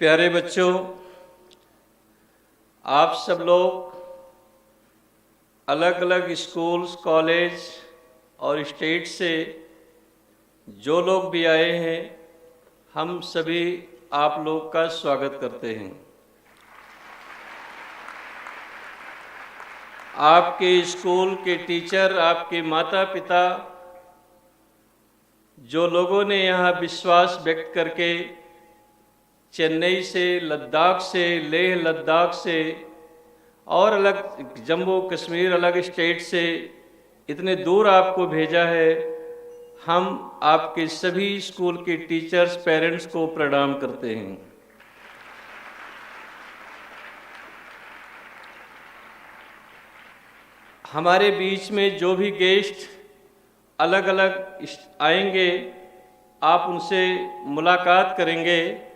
प्यारे बच्चों, आप सब लोग अलग अलग स्कूल्स, कॉलेज और स्टेट से जो लोग भी आए हैं, हम सभी आप लोग का स्वागत करते हैं। आपके स्कूल के टीचर, आपके माता पिता, जो लोगों ने यहाँ विश्वास व्यक्त करके चेन्नई से, लद्दाख से, लेह लद्दाख से और अलग जम्मू कश्मीर, अलग स्टेट से इतने दूर आपको भेजा है, हम आपके सभी स्कूल के टीचर्स, पेरेंट्स को प्रणाम करते हैं। हमारे बीच में जो भी गेस्ट अलग अलग आएंगे, आप उनसे मुलाकात करेंगे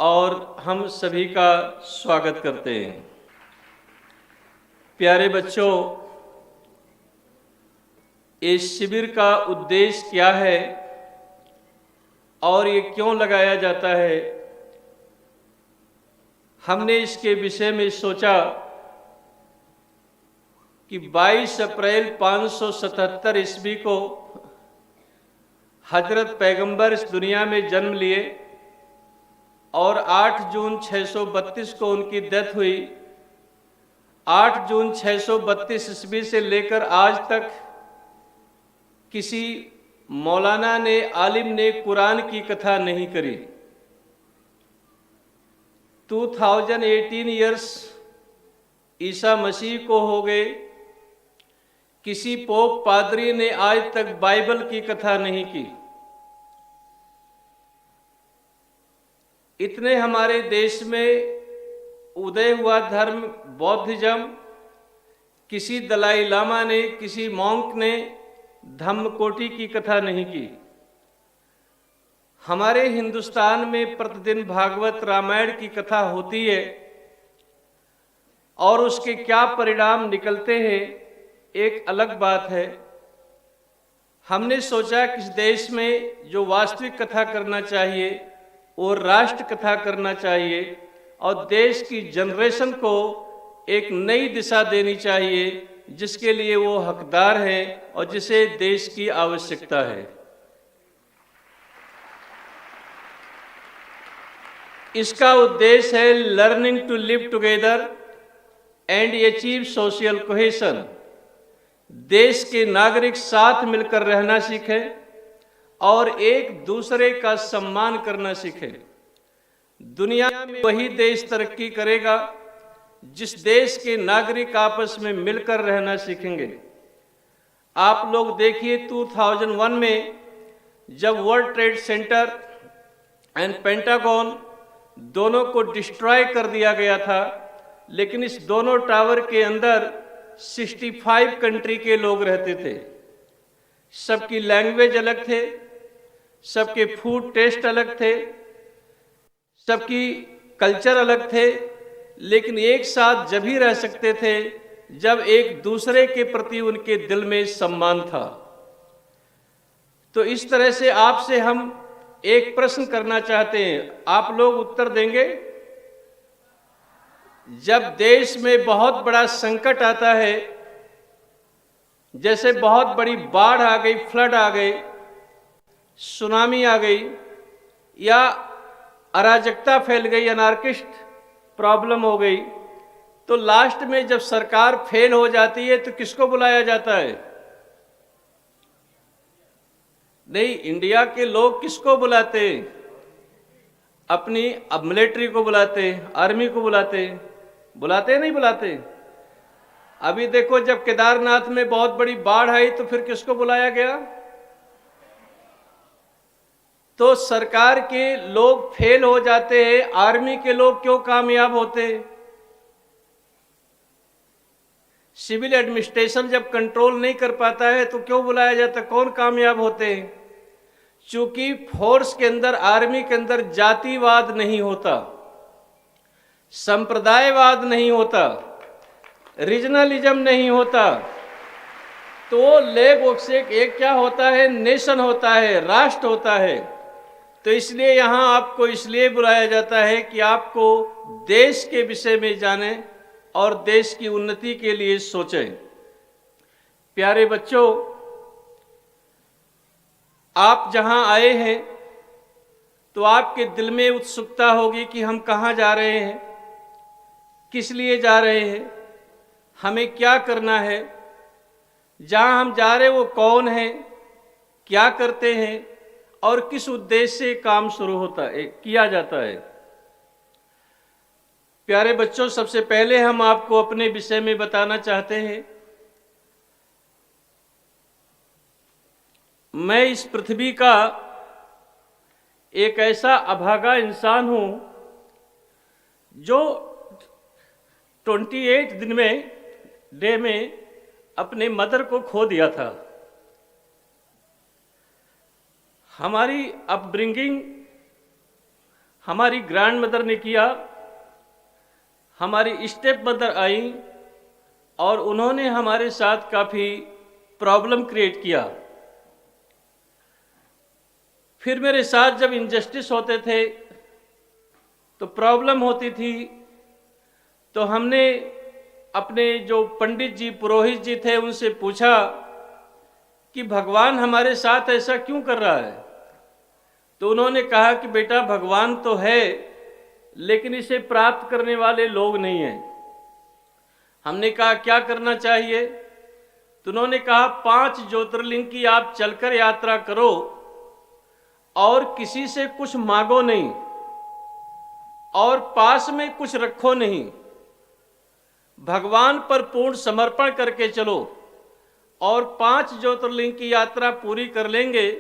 और हम सभी का स्वागत करते हैं। प्यारे बच्चों, इस शिविर का उद्देश्य क्या है और ये क्यों लगाया जाता है, हमने इसके विषय में सोचा कि 22 अप्रैल 577 ईस्वी को हजरत पैगंबर इस दुनिया में जन्म लिए और 8 जून 632 को उनकी डेथ हुई। 8 जून 632 ईस्वी से लेकर आज तक किसी मौलाना ने, आलिम ने कुरान की कथा नहीं करी। 2018 ईयर्स ईसा मसीह को हो गए, किसी पोप पादरी ने आज तक बाइबल की कथा नहीं की। इतने हमारे देश में उदय हुआ धर्म बौद्धिज्म, किसी दलाई लामा ने, किसी मॉन्क ने धम्मकोटि की कथा नहीं की। हमारे हिंदुस्तान में प्रतिदिन भागवत रामायण की कथा होती है और उसके क्या परिणाम निकलते हैं एक अलग बात है। हमने सोचा कि इस देश में जो वास्तविक कथा करना चाहिए वो राष्ट्र कथा करना चाहिए और देश की जनरेशन को एक नई दिशा देनी चाहिए जिसके लिए वो हकदार है और जिसे देश की आवश्यकता है। इसका उद्देश्य है learning to live together and achieve social cohesion. देश के नागरिक साथ मिलकर रहना सीखें और एक दूसरे का सम्मान करना सीखें। दुनिया में वही देश तरक्की करेगा जिस देश के नागरिक आपस में मिलकर रहना सीखेंगे। आप लोग देखिए 2001 में जब world trade centre and pentagon दोनों को डिस्ट्रॉय कर दिया गया था, लेकिन इस दोनों टावर के अंदर 65 कंट्री के लोग रहते थे। सबकी लैंग्वेज अलग थे, सबके फूड टेस्ट अलग थे, सबकी कल्चर अलग थे, लेकिन एक साथ जब ही रह सकते थे जब एक दूसरे के प्रति उनके दिल में सम्मान था। तो इस तरह से आपसे हम एक प्रश्न करना चाहते हैं, आप लोग उत्तर देंगे। जब देश में बहुत बड़ा संकट आता है, जैसे बहुत बड़ी बाढ़ आ गई, फ्लड आ गई, सुनामी आ गई या अराजकता फैल गई, अनार्किस्ट प्रॉब्लम हो गई, तो लास्ट में जब सरकार फेल हो जाती है तो किसको बुलाया जाता है? नहीं, इंडिया के लोग किसको बुलाते? अपनी मिलिट्री को बुलाते, आर्मी को बुलाते, नहीं बुलाते? अभी देखो जब केदारनाथ में बहुत बड़ी बाढ़ आई तो फिर किसको बुलाया गया? तो सरकार के लोग फेल हो जाते हैं, आर्मी के लोग क्यों कामयाब होते? सिविल एडमिनिस्ट्रेशन जब कंट्रोल नहीं कर पाता है तो क्यों बुलाया जाता? कौन कामयाब होते हैं? चूंकि फोर्स के अंदर, आर्मी के अंदर जातिवाद नहीं होता, संप्रदायवाद नहीं होता, रीजनलिज्म नहीं होता, तो लेग से एक क्या होता है? नेशन होता है, राष्ट्र होता है। तो इसलिए यहाँ आपको इसलिए बुलाया जाता है कि आपको देश के विषय में जानें और देश की उन्नति के लिए सोचें। प्यारे बच्चों, आप जहाँ आए हैं तो आपके दिल में उत्सुकता होगी कि हम कहाँ जा रहे हैं, किस लिए जा रहे हैं, हमें क्या करना है, जहाँ हम जा रहे हैं वो कौन है, क्या करते हैं और किस उद्देश्य से काम शुरू होता है, किया जाता है। प्यारे बच्चों, सबसे पहले हम आपको अपने विषय में बताना चाहते हैं। मैं इस पृथ्वी का एक ऐसा अभागा इंसान हूं जो 28 दिन में अपने मदर को खो दिया था। हमारी अपब्रिंगिंग हमारी ग्रैंड मदर ने किया, हमारी स्टेप मदर आई और उन्होंने हमारे साथ काफ़ी प्रॉब्लम क्रिएट किया। फिर मेरे साथ जब इनजस्टिस होते थे तो प्रॉब्लम होती थी, तो हमने अपने जो पंडित जी पुरोहित जी थे उनसे पूछा कि भगवान हमारे साथ ऐसा क्यों कर रहा है। तो उन्होंने कहा कि बेटा, भगवान तो है लेकिन इसे प्राप्त करने वाले लोग नहीं हैं। हमने कहा क्या करना चाहिए? तो उन्होंने कहा 5 ज्योतिर्लिंग की आप चलकर यात्रा करो और किसी से कुछ मांगो नहीं और पास में कुछ रखो नहीं, भगवान पर पूर्ण समर्पण करके चलो और 5 ज्योतिर्लिंग की यात्रा पूरी कर लेंगे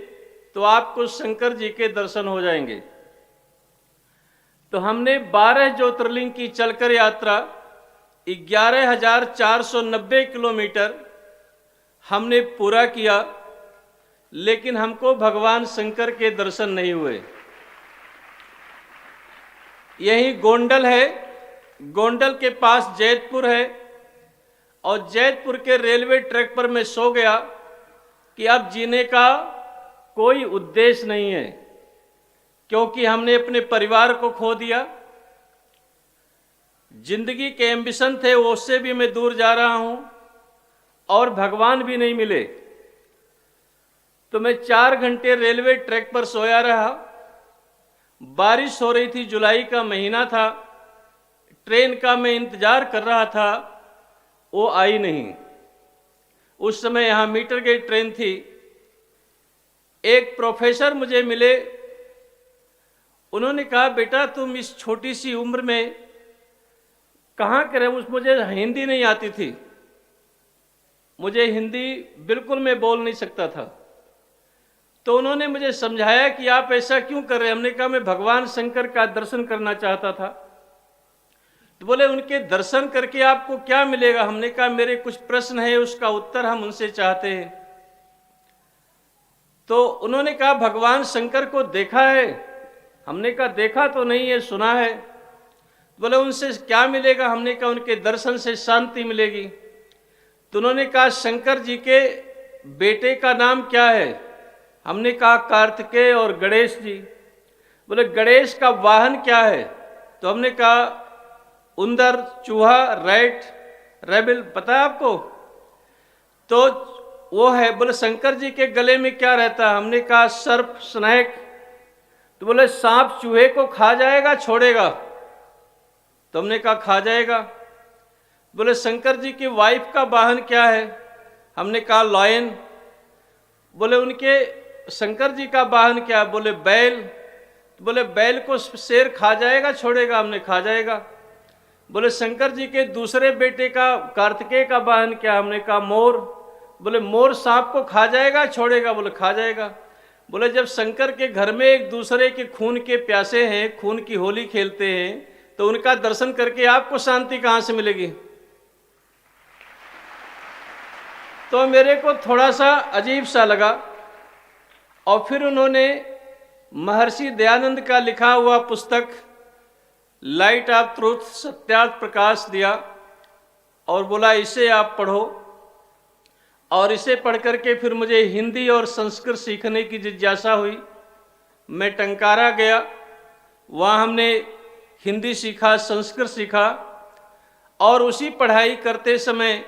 तो आपको शंकर जी के दर्शन हो जाएंगे। तो हमने 12 ज्योतिर्लिंग की चलकर यात्रा 11,490 किलोमीटर हमने पूरा किया, लेकिन हमको भगवान शंकर के दर्शन नहीं हुए। यही गोंडल है, गोंडल के पास जैतपुर है और जैतपुर के रेलवे ट्रैक पर मैं सो गया कि अब जीने का कोई उद्देश्य नहीं है, क्योंकि हमने अपने परिवार को खो दिया। जिंदगी के एम्बिशन थे वो उससे भी मैं दूर जा रहा हूं और भगवान भी नहीं मिले। तो मैं 4 घंटे रेलवे ट्रैक पर सोया रहा। बारिश हो रही थी, जुलाई का महीना था, ट्रेन का मैं इंतजार कर रहा था, वो आई नहीं। उस समय यहाँ मीटर गेज ट्रेन थी। एक प्रोफेसर मुझे मिले, उन्होंने कहा बेटा तुम इस छोटी सी उम्र में कहाँ के रहे? मुझे हिंदी नहीं आती थी, मुझे हिंदी बिल्कुल मैं बोल नहीं सकता था। तो उन्होंने मुझे समझाया कि आप ऐसा क्यों कर रहे हैं। हमने कहा मैं भगवान शंकर का दर्शन करना चाहता था। तो बोले उनके दर्शन करके आपको क्या मिलेगा? हमने कहा मेरे कुछ प्रश्न है, उसका उत्तर हम उनसे चाहते हैं। तो उन्होंने कहा भगवान शंकर को देखा है? हमने कहा देखा तो नहीं है, सुना है। बोले उनसे क्या मिलेगा? हमने कहा उनके दर्शन से शांति मिलेगी। तो उन्होंने कहा शंकर जी के बेटे का नाम क्या है? हमने कहा कार्तिकेय और गणेश जी। बोले गणेश का वाहन क्या है? तो हमने कहा उंदर, चूहा, रैट, रेबिल, पता है आपको? तो वो है। बोले शंकर जी के गले में क्या रहता है? हमने कहा सर्प, स्नेक। तो बोले सांप चूहे को खा जाएगा, छोड़ेगा? तो हमने कहा खा जाएगा। बोले शंकर जी की वाइफ का वाहन क्या है? हमने कहा लॉयन। बोले उनके शंकर जी का वाहन क्या है? बोले बैल। तो बोले बैल को शेर खा जाएगा, छोड़ेगा? हमने खा जाएगा। बोले शंकर जी के दूसरे बेटे का कार्तिकेय का वाहन क्या? हमने कहा मोर। बोले मोर सांप को खा जाएगा, छोड़ेगा? बोले खा जाएगा। बोले जब शंकर के घर में एक दूसरे के खून के प्यासे हैं, खून की होली खेलते हैं, तो उनका दर्शन करके आपको शांति कहाँ से मिलेगी? तो मेरे को थोड़ा सा अजीब सा लगा। और फिर उन्होंने महर्षि दयानंद का लिखा हुआ पुस्तक light of truth, Satyarth Prakash दिया और बोला इसे आप पढ़ो। और इसे पढ़ करके फिर मुझे हिंदी और संस्कृत सीखने की जिज्ञासा हुई। मैं टंकारा गया, वहाँ हमने हिंदी सीखा, संस्कृत सीखा, और उसी पढ़ाई करते समय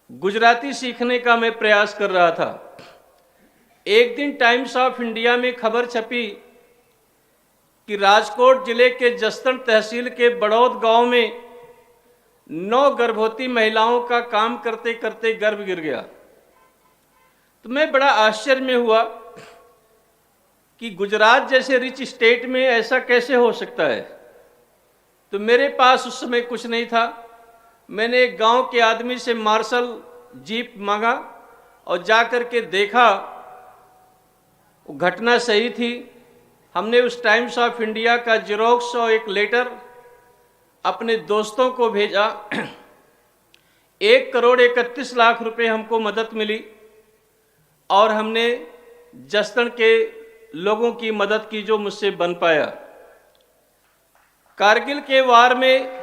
गुजराती सीखने का मैं प्रयास कर रहा था। एक दिन टाइम्स ऑफ इंडिया में खबर छपी कि राजकोट जिले के जसदण तहसील के बड़ौद गांव में 9 गर्भवती महिलाओं का काम करते करते गर्भ गिर गया। तो मैं बड़ा आश्चर्य में हुआ कि गुजरात जैसे रिच स्टेट में ऐसा कैसे हो सकता है। तो मेरे पास उस समय कुछ नहीं था। मैंने एक गांव के आदमी से मार्शल जीप मांगा और जाकर के देखा, घटना सही थी। हमने उस टाइम्स ऑफ इंडिया का जेरोक्स और एक लेटर अपने दोस्तों को भेजा। 1,31,00,000 रुपए हमको मदद मिली और हमने जसदण के लोगों की मदद की जो मुझसे बन पाया। कारगिल के वार में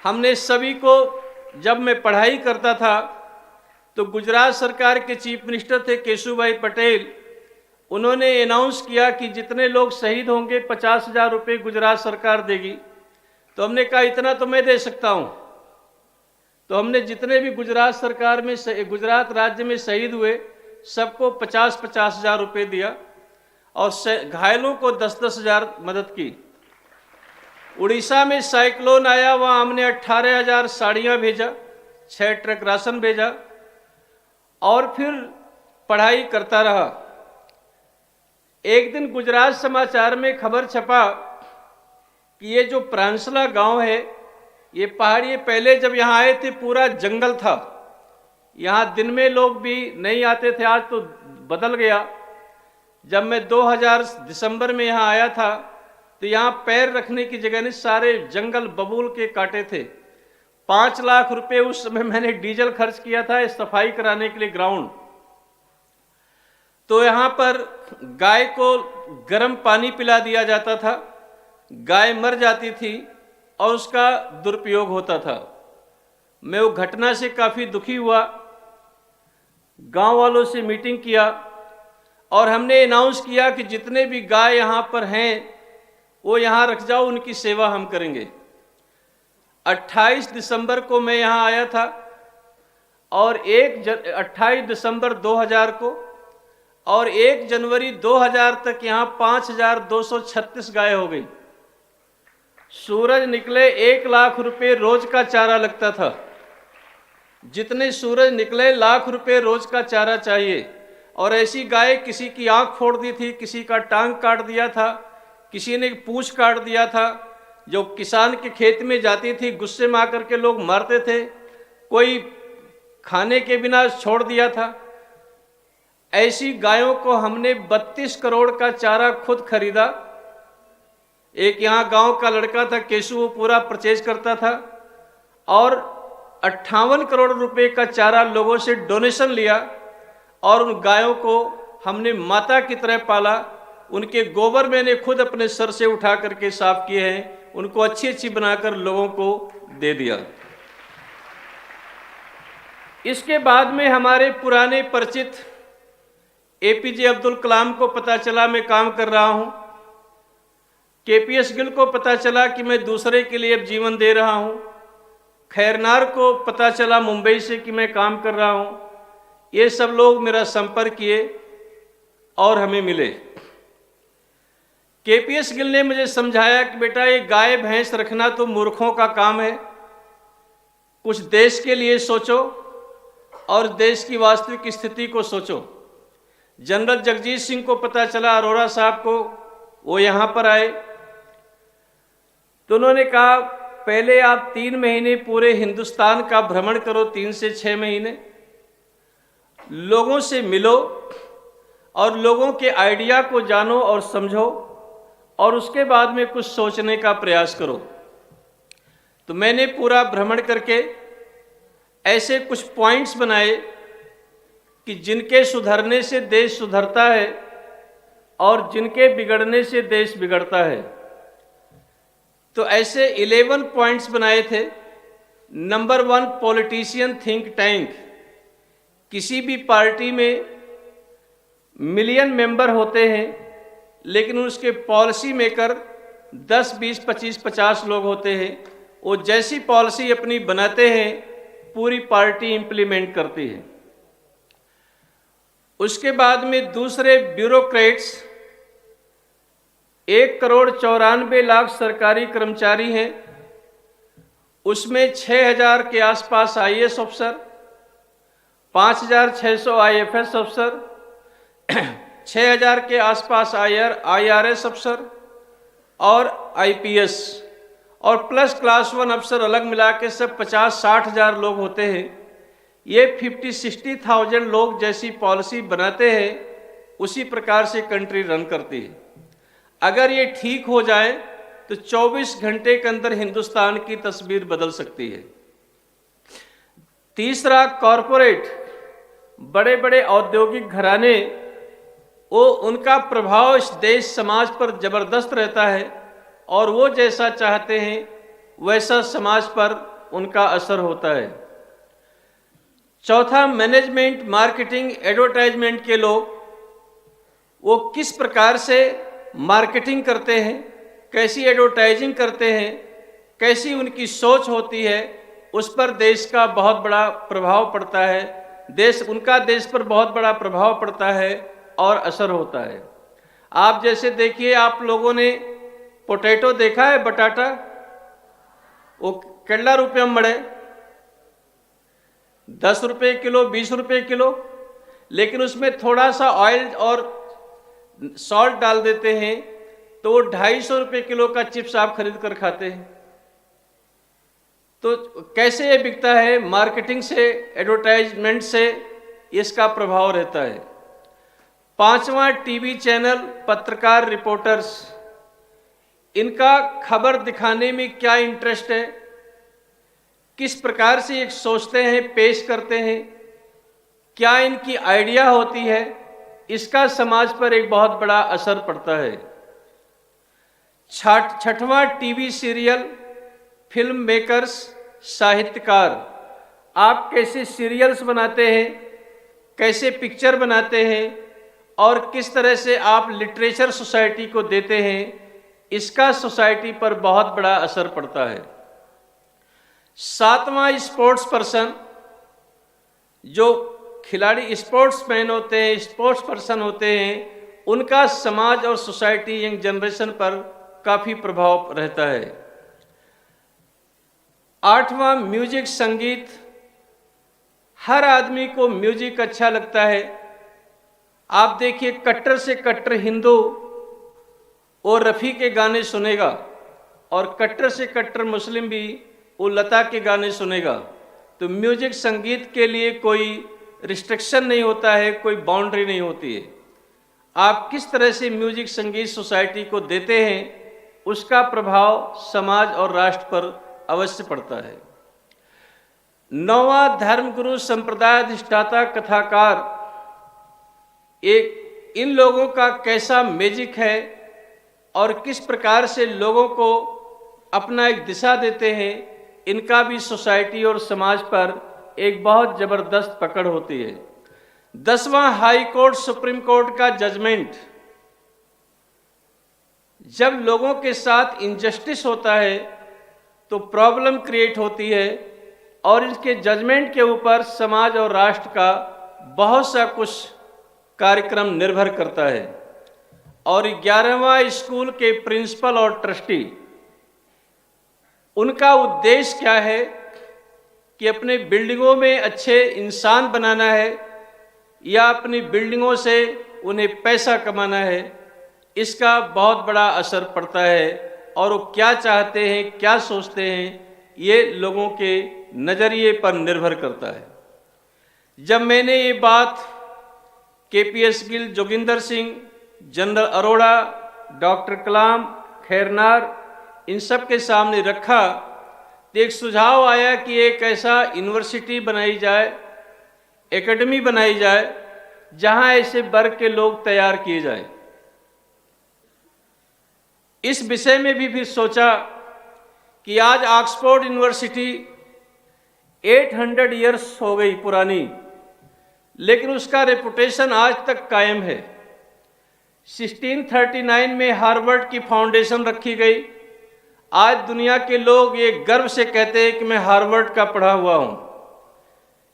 हमने सभी को, जब मैं पढ़ाई करता था तो गुजरात सरकार के चीफ मिनिस्टर थे केशुभाई पटेल, उन्होंने अनाउंस किया कि जितने लोग शहीद होंगे 50,000 रुपये गुजरात सरकार देगी। तो हमने कहा इतना तो मैं दे सकता हूँ। तो हमने जितने भी गुजरात सरकार में, गुजरात राज्य में शहीद हुए सबको 50,000 रुपये दिया और घायलों को 10,000 मदद की। उड़ीसा में साइक्लोन आया, वहाँ हमने 18,000 साड़ियाँ भेजा, 6 ट्रक राशन भेजा और फिर पढ़ाई करता रहा। एक दिन गुजरात समाचार में खबर छपा कि ये जो प्रांसला गांव है, ये पहाड़ी, पहले जब यहाँ आए थे पूरा जंगल था, यहाँ दिन में लोग भी नहीं आते थे, आज तो बदल गया। जब मैं 2000 दिसंबर में यहाँ आया था तो यहाँ पैर रखने की जगह नहीं, सारे जंगल बबूल के काटे थे। 5 लाख रुपए उस समय मैंने डीजल खर्च किया था सफाई कराने के लिए ग्राउंड। तो यहाँ पर गाय को गर्म पानी पिला दिया जाता था, गाय मर जाती थी और उसका दुरुपयोग होता था। मैं वो घटना से काफ़ी दुखी हुआ, गांव वालों से मीटिंग किया और हमने अनाउंस किया कि जितने भी गाय यहाँ पर हैं वो यहाँ रख जाओ, उनकी सेवा हम करेंगे। 28 दिसंबर को मैं यहाँ आया था और 28 दिसंबर 2000 को और 1 जनवरी 2000 तक यहाँ 5,236 गाय हो गई। सूरज निकले 1 लाख रुपए रोज का चारा लगता था। जितने सूरज निकले लाख रुपए रोज का चारा चाहिए। और ऐसी गाय, किसी की आंख फोड़ दी थी, किसी का टांग काट दिया था, किसी ने पूंछ काट दिया था। जो किसान के खेत में जाती थी गुस्से में आकर के लोग मारते थे, कोई खाने के बिना छोड़ दिया था। ऐसी गायों को हमने 32 करोड़ का चारा खुद खरीदा। एक यहाँ गांव का लड़का था केशु, वो पूरा परचेज करता था और 58 करोड़ रुपए का चारा लोगों से डोनेशन लिया और उन गायों को हमने माता की तरह पाला। उनके गोबर मैंने खुद अपने सर से उठा करके साफ किए हैं, उनको अच्छी अच्छी बनाकर लोगों को दे दिया। इसके बाद में हमारे पुराने परिचित एपीजे अब्दुल कलाम को पता चला मैं काम कर रहा हूं। केपीएस गिल को पता चला कि मैं दूसरे के लिए अब जीवन दे रहा हूं। खैरनार को पता चला मुंबई से कि मैं काम कर रहा हूं। ये सब लोग मेरा संपर्क किए और हमें मिले। केपीएस गिल ने मुझे समझाया कि बेटा ये गाय भैंस रखना तो मूर्खों का काम है, कुछ देश के लिए सोचो और देश की वास्तविक स्थिति को सोचो। जनरल जगजीत सिंह को पता चला, अरोड़ा साहब को, वो यहाँ पर आए तो उन्होंने कहा पहले आप 3 महीने पूरे हिंदुस्तान का भ्रमण करो, 3 से 6 महीने लोगों से मिलो और लोगों के आइडिया को जानो और समझो और उसके बाद में कुछ सोचने का प्रयास करो। तो मैंने पूरा भ्रमण करके ऐसे कुछ पॉइंट्स बनाए कि जिनके सुधरने से देश सुधरता है और जिनके बिगड़ने से देश बिगड़ता है। तो ऐसे 11 पॉइंट्स बनाए थे। Number 1, politician think tank. किसी भी पार्टी में मिलियन मेंबर होते हैं, लेकिन उसके पॉलिसी मेकर 10, 20, 25, 50 लोग होते हैं। वो जैसी पॉलिसी अपनी बनाते हैं, पूरी पार्टी इंप्लीमेंट करती है। उसके बाद में दूसरे ब्यूरोक्रेट्स, 1,94,00,000 सरकारी कर्मचारी हैं। उसमें 6,000 के आसपास आईएएस अफसर, 5,600 आईएफएस अफसर, 6,000 के आसपास आईआरएस अफसर और आईपीएस, और प्लस क्लास 1 अफसर अलग मिला के सब 50-60 हज़ार लोग होते हैं। ये 50-60,000 लोग जैसी पॉलिसी बनाते हैं, उसी प्रकार से कंट्री रन करती है। अगर ये ठीक हो जाए तो 24 घंटे के अंदर हिंदुस्तान की तस्वीर बदल सकती है। तीसरा, कॉरपोरेट, बड़े बड़े औद्योगिक घराने, वो उनका प्रभाव इस देश समाज पर जबरदस्त रहता है और वो जैसा चाहते हैं वैसा समाज पर उनका असर होता है। चौथा, मैनेजमेंट, मार्केटिंग, एडवर्टाइजमेंट के लोग, वो किस प्रकार से मार्केटिंग करते हैं, कैसी एडवर्टाइजिंग करते हैं, कैसी उनकी सोच होती है, उस पर देश का बहुत बड़ा प्रभाव पड़ता है। उनका देश पर बहुत बड़ा प्रभाव पड़ता है और असर होता है। आप जैसे देखिए, आप लोगों ने पोटैटो देखा है, बटाटा, वो केला रुपये में मड़े, 10 रुपये किलो, 20 रुपये किलो, लेकिन उसमें थोड़ा सा ऑयल और सॉल्ट डाल देते हैं तो वो 250 रुपये किलो का चिप्स आप खरीद कर खाते हैं। तो कैसे ये बिकता है? मार्केटिंग से, एडवर्टाइजमेंट से इसका प्रभाव रहता है। पांचवा, टीवी चैनल, पत्रकार, रिपोर्टर्स, इनका खबर दिखाने में क्या इंटरेस्ट है, किस प्रकार से एक सोचते हैं, पेश करते हैं, क्या इनकी आइडिया होती है, इसका समाज पर एक बहुत बड़ा असर पड़ता है। छठवां, टीवी सीरियल, फिल्म मेकर्स, साहित्यकार, आप कैसे सीरियल्स बनाते हैं, कैसे पिक्चर बनाते हैं और किस तरह से आप लिटरेचर सोसाइटी को देते हैं, इसका सोसाइटी पर बहुत बड़ा असर पड़ता है। सातवां, स्पोर्ट्स पर्सन, जो खिलाड़ी स्पोर्ट्समैन होते हैं, स्पोर्ट्स पर्सन होते हैं, उनका समाज और सोसाइटी, यंग जनरेशन पर काफ़ी प्रभाव रहता है। आठवां, म्यूजिक, संगीत, हर आदमी को म्यूजिक अच्छा लगता है। आप देखिए, कट्टर से कट्टर हिंदू वो रफ़ी के गाने सुनेगा और कट्टर से कट्टर मुस्लिम भी वो लता के गाने सुनेगा। तो म्यूजिक, संगीत के लिए कोई रिस्ट्रिक्शन नहीं होता है, कोई बाउंड्री नहीं होती है। आप किस तरह से म्यूजिक, संगीत सोसाइटी को देते हैं, उसका प्रभाव समाज और राष्ट्र पर अवश्य पड़ता है। नौवां, धर्मगुरु, संप्रदाय अधिष्ठाता, कथाकार, इन लोगों का कैसा मैजिक है और किस प्रकार से लोगों को अपना एक दिशा देते हैं, इनका भी सोसाइटी और समाज पर एक बहुत जबरदस्त पकड़ होती है। 10वां, हाई कोर्ट, सुप्रीम कोर्ट का जजमेंट, जब लोगों के साथ इनजस्टिस होता है तो प्रॉब्लम क्रिएट होती है और इसके जजमेंट के ऊपर समाज और राष्ट्र का बहुत सा कुछ कार्यक्रम निर्भर करता है। और 11वां, स्कूल के प्रिंसिपल और ट्रस्टी, उनका उद्देश्य क्या है कि अपने बिल्डिंगों में अच्छे इंसान बनाना है या अपनी बिल्डिंगों से उन्हें पैसा कमाना है, इसका बहुत बड़ा असर पड़ता है। और वो क्या चाहते हैं, क्या सोचते हैं, ये लोगों के नज़रिए पर निर्भर करता है। जब मैंने ये बात KPS Gill, Joginder Singh, general Arora, doctor Kalam, Khairnar, इन सब के सामने रखा तो एक सुझाव आया कि एक ऐसा यूनिवर्सिटी बनाई जाए, एकेडमी बनाई जाए, जहां ऐसे वर्ग के लोग तैयार किए जाएं। इस विषय में भी फिर सोचा कि आज ऑक्सफोर्ड यूनिवर्सिटी 800 ईयर्स हो गई पुरानी, लेकिन उसका रेपुटेशन आज तक कायम है। 1639 में हार्वर्ड की फाउंडेशन रखी गई। आज दुनिया के लोग ये गर्व से कहते हैं कि मैं हार्वर्ड का पढ़ा हुआ हूँ,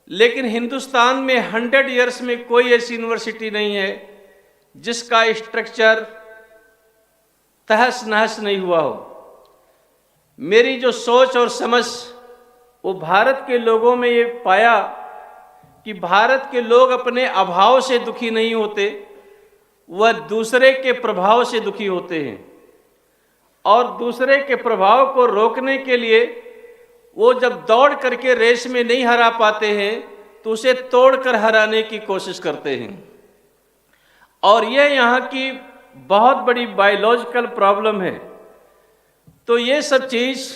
लेकिन हिंदुस्तान में 100 ईयर्स में कोई ऐसी यूनिवर्सिटी नहीं है जिसका स्ट्रक्चर तहस नहस नहीं हुआ हो। मेरी जो सोच और समझ, वो भारत के लोगों में ये पाया कि भारत के लोग अपने अभाव से दुखी नहीं होते, वह दूसरे के प्रभाव से दुखी होते हैं। और दूसरे के प्रभाव को रोकने के लिए वो जब दौड़ करके रेस में नहीं हरा पाते हैं तो उसे तोड़कर हराने की कोशिश करते हैं। और यह यहाँ की बहुत बड़ी बायोलॉजिकल प्रॉब्लम है। तो ये सब चीज़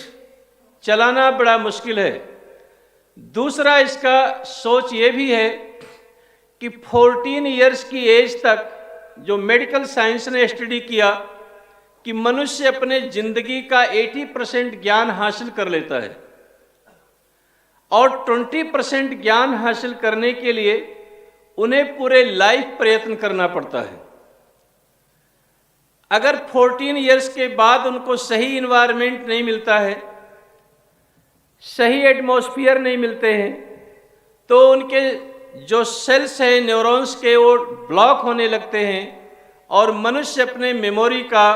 चलाना बड़ा मुश्किल है। दूसरा इसका सोच ये भी है कि 14 ईयर्स की एज तक जो मेडिकल साइंस ने स्टडी किया कि मनुष्य अपने जिंदगी का 80% ज्ञान हासिल कर लेता है और 20% ज्ञान हासिल करने के लिए उन्हें पूरे लाइफ प्रयत्न करना पड़ता है। अगर 14 ईयर्स के बाद उनको सही इन्वायरमेंट नहीं मिलता है, सही एटमॉस्फेयर नहीं मिलते हैं, तो उनके जो सेल्स हैं न्यूरॉन्स के, वो ब्लॉक होने लगते हैं और मनुष्य अपने मेमोरी का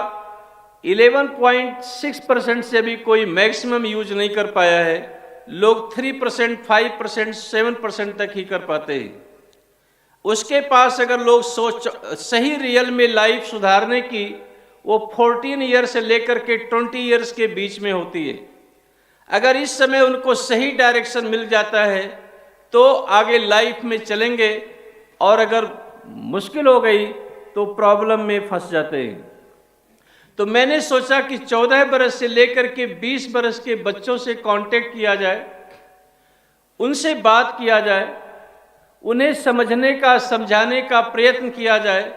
11.6% से भी कोई मैक्सिमम यूज नहीं कर पाया है। लोग 3%, 5%, 7% तक ही कर पाते हैं। उसके पास अगर लोग सही रियल में लाइफ सुधारने की, वो 14 ईयर से लेकर के 20 ईयर्स के बीच में होती है। अगर इस समय उनको सही डायरेक्शन मिल जाता है तो आगे लाइफ में चलेंगे, और अगर मुश्किल हो गई तो प्रॉब्लम में फंस जाते हैं। तो मैंने सोचा कि 14 बरस से लेकर के 20 बरस के बच्चों से कांटेक्ट किया जाए, उनसे बात किया जाए, उन्हें समझने का, समझाने का प्रयत्न किया जाए,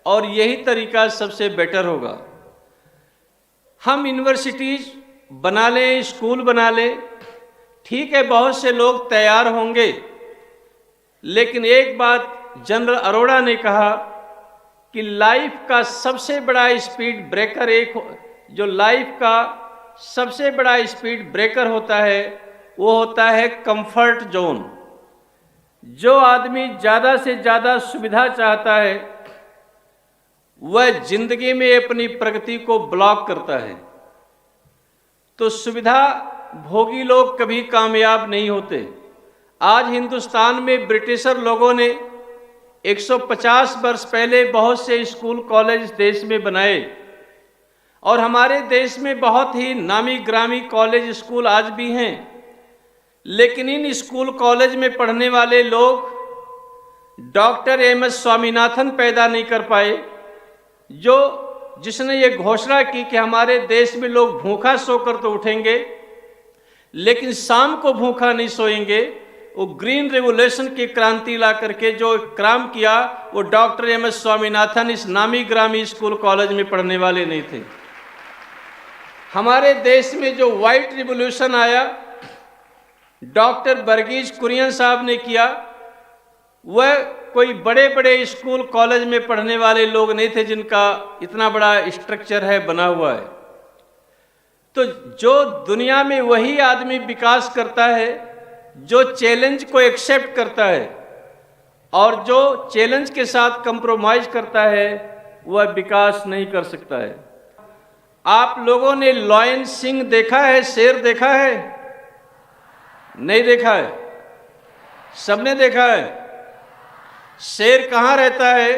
और यही तरीका सबसे बेटर होगा। हम यूनिवर्सिटीज बना लें, स्कूल बना लें, ठीक है, बहुत से लोग तैयार होंगे, लेकिन एक बात जनरल अरोड़ा ने कहा कि लाइफ का सबसे बड़ा स्पीड ब्रेकर जो लाइफ का सबसे बड़ा स्पीड ब्रेकर होता है, वो होता है कंफर्ट जोन। जो आदमी ज़्यादा से ज़्यादा सुविधा चाहता है वह जिंदगी में अपनी प्रगति को ब्लॉक करता है। तो सुविधा भोगी लोग कभी कामयाब नहीं होते। आज हिंदुस्तान में ब्रिटिशर लोगों ने 150 वर्ष पहले बहुत से स्कूल कॉलेज देश में बनाए, और हमारे देश में बहुत ही नामी ग्रामी कॉलेज स्कूल आज भी हैं। लेकिन इन स्कूल कॉलेज में पढ़ने वाले लोग डॉक्टर एम.एस. स्वामीनाथन पैदा नहीं कर पाए, जिसने ये घोषणा की कि हमारे देश में लोग भूखा सोकर तो उठेंगे लेकिन शाम को भूखा नहीं सोएंगे। वो ग्रीन रेवोल्यूशन की क्रांति ला करके जो काम किया, वो डॉक्टर एम.एस. स्वामीनाथन इस नामी ग्रामी स्कूल कॉलेज में पढ़ने वाले नहीं थे। हमारे देश में जो व्हाइट रिवोल्यूशन आया, डॉक्टर वर्गीज कुरियन साहब ने किया, वह कोई बड़े बड़े स्कूल कॉलेज में पढ़ने वाले लोग नहीं थे जिनका इतना बड़ा स्ट्रक्चर है बना हुआ है। तो जो दुनिया में वही आदमी विकास करता है जो चैलेंज को एक्सेप्ट करता है, और जो चैलेंज के साथ कंप्रोमाइज करता है वह विकास नहीं कर सकता है। आप लोगों ने लॉयन सिंह देखा है, शेर देखा है? नहीं देखा है? सबने देखा है। शेर कहाँ रहता है?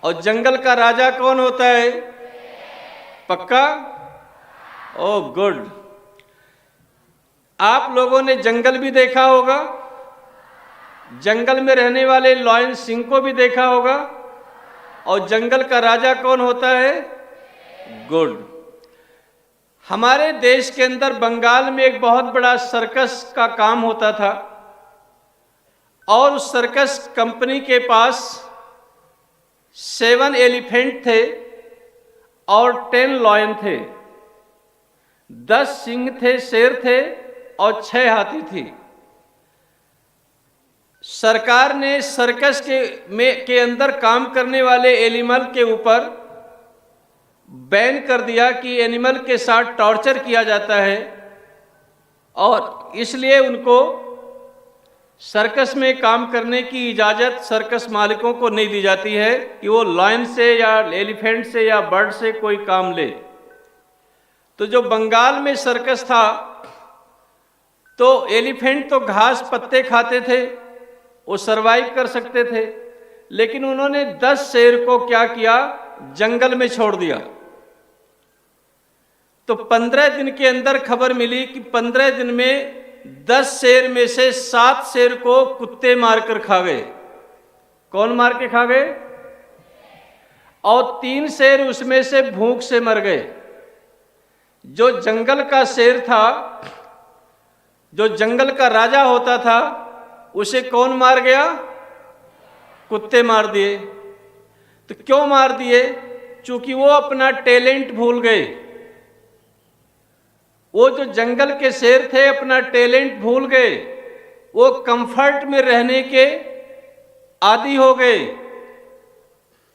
और जंगल का राजा कौन होता है? पक्का? Oh good. आप लोगों ने जंगल भी देखा होगा, जंगल में रहने वाले लॉयन सिंह को भी देखा होगा, और जंगल का राजा कौन होता है? गुड। हमारे देश के अंदर बंगाल में एक बहुत बड़ा सर्कस का काम होता था, और उस सर्कस कंपनी के पास 7 एलिफेंट थे और 10 लॉयन थे, 10 सिंह थे, शेर थे, और 6 हाथी थी। सरकार ने सर्कस के अंदर काम करने वाले एनिमल के ऊपर बैन कर दिया कि एनिमल के साथ टॉर्चर किया जाता है, और इसलिए उनको सर्कस में काम करने की इजाज़त सर्कस मालिकों को नहीं दी जाती है कि वो लायन से या एलिफेंट से या बर्ड से कोई काम ले। तो जो बंगाल में सर्कस था, तो एलिफेंट तो घास पत्ते खाते थे, वो सरवाइव कर सकते थे, लेकिन उन्होंने 10 शेर को क्या किया, जंगल में छोड़ दिया। तो 15 दिन के अंदर खबर मिली कि 15 दिन में 10 शेर में से 7 शेर को कुत्ते मारकर खा गए। कौन मार के खा गए? और 3 शेर उसमें से भूख से मर गए। जो जंगल का शेर था, जो जंगल का राजा होता था, उसे कौन मार गया? कुत्ते मार दिए। तो क्यों मार दिए? चूंकि वो अपना टैलेंट भूल गए। वो जो जंगल के शेर थे अपना टैलेंट भूल गए, वो कंफर्ट में रहने के आदी हो गए।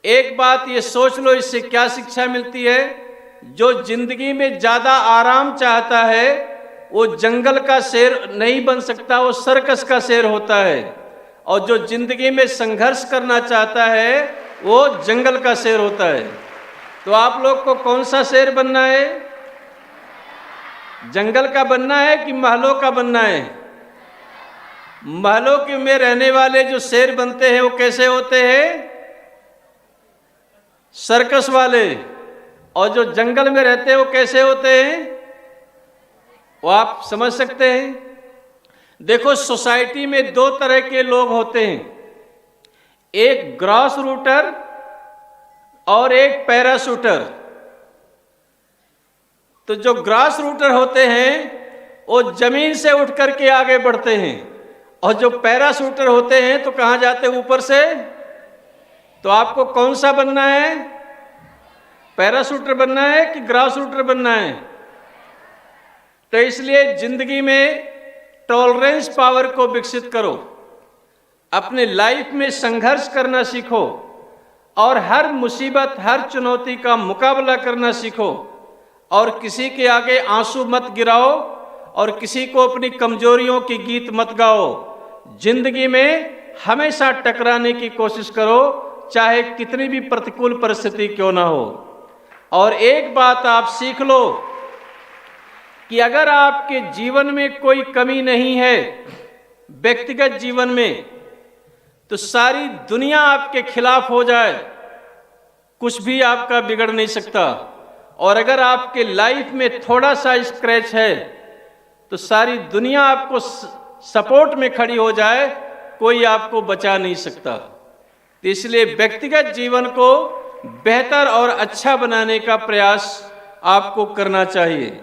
एक बात ये सोच लो, इससे क्या शिक्षा मिलती है? जो जिंदगी में ज्यादा आराम चाहता है वो जंगल का शेर नहीं बन सकता, वो सर्कस का शेर होता है। और जो जिंदगी में संघर्ष करना चाहता है वो जंगल का शेर होता है। तो आप लोग को कौन सा शेर बनना है? जंगल का बनना है कि महलों का बनना है? महलों के में रहने वाले जो शेर बनते हैं वो कैसे होते हैं? सर्कस वाले। और जो जंगल में रहते हैं वो कैसे होते हैं? वो आप समझ सकते हैं। देखो, सोसाइटी में 2 तरह के लोग होते हैं, एक ग्रास रूटर और एक पैराशूटर। तो जो ग्रास रूटर होते हैं वो जमीन से उठ करके आगे बढ़ते हैं, और जो पैराशूटर होते हैं तो कहाँ जाते हैं? ऊपर से। तो आपको कौन सा बनना है? पैराशूटर बनना है कि ग्रास रूटर बनना है? तो इसलिए जिंदगी में टॉलरेंस पावर को विकसित करो, अपने लाइफ में संघर्ष करना सीखो, और हर मुसीबत, हर चुनौती का मुकाबला करना सीखो, और किसी के आगे आंसू मत गिराओ, और किसी को अपनी कमजोरियों की गीत मत गाओ। जिंदगी में हमेशा टकराने की कोशिश करो, चाहे कितनी भी प्रतिकूल परिस्थिति क्यों ना हो। और एक बात आप सीख लो कि अगर आपके जीवन में कोई कमी नहीं है, व्यक्तिगत जीवन में, तो सारी दुनिया आपके खिलाफ हो जाए, कुछ भी आपका बिगड़ नहीं सकता। और अगर आपके लाइफ में थोड़ा सा स्क्रैच है तो सारी दुनिया आपको सपोर्ट में खड़ी हो जाए, कोई आपको बचा नहीं सकता। तो इसलिए व्यक्तिगत जीवन को बेहतर और अच्छा बनाने का प्रयास आपको करना चाहिए।